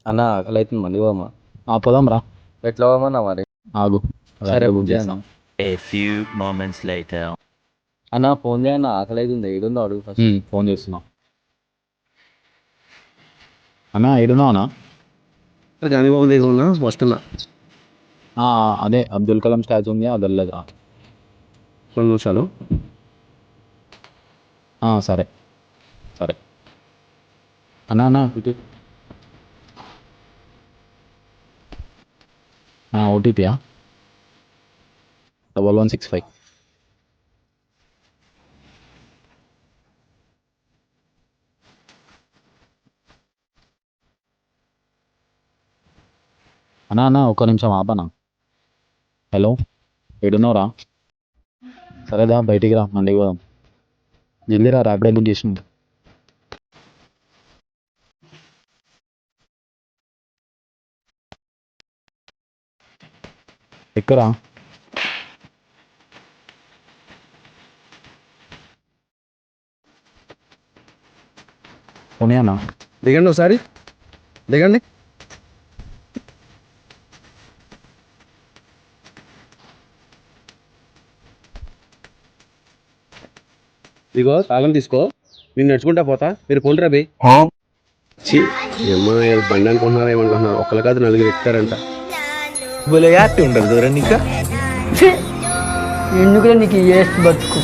అన్న ఆకలి అవుతుంది మంది పోమా. పోదాం రా. ఎట్లా పోమన్నా మరి. ఆగు. సరే బుక్ బుక్ చేస్తాం. A few moments later. అన్న ఫోన్ చేయన్న ఆకలి అవుతుంది ఏడుందో అడుగు ఫస్ట్. ఫోన్ చేస్తున్నా. అన్నా ఏడున్నావు అన్నా? గాంధీబాబు దగ్గర ఉన్నా వస్తున్నా. అదే అబ్దుల్ కలాం స్టాచ్యూ ఉంది అది వెళ్ళదా? 2 నిమిషాలు. సరే సరే అన్నా ఇటు ఓటీపీయా 1165. అన్నా ఒక్క నిమిషం ఆపనా. హలో ఏడున్నావురా? సరేదా బయటికి రా మండికి పోదాం. జల్దీరా ర్యాపిడో బుక్ చేసింది. ఎక్కురా. పోనీ అన్న. దిగండి ఒకసారి దిగండి. ఇదిగో తాళం తీసుకో. నేను నడుచుకుంటా పోతా, మీరు పోండి రా బే. ఏమో బండి అనుకుంటున్నారా ఏమనుకుంటున్నారు, ఒక్కరు కాదు 4 ఎక్కుతారంట. ఉండదు నీకు ఎందుకు నీకు బతుకు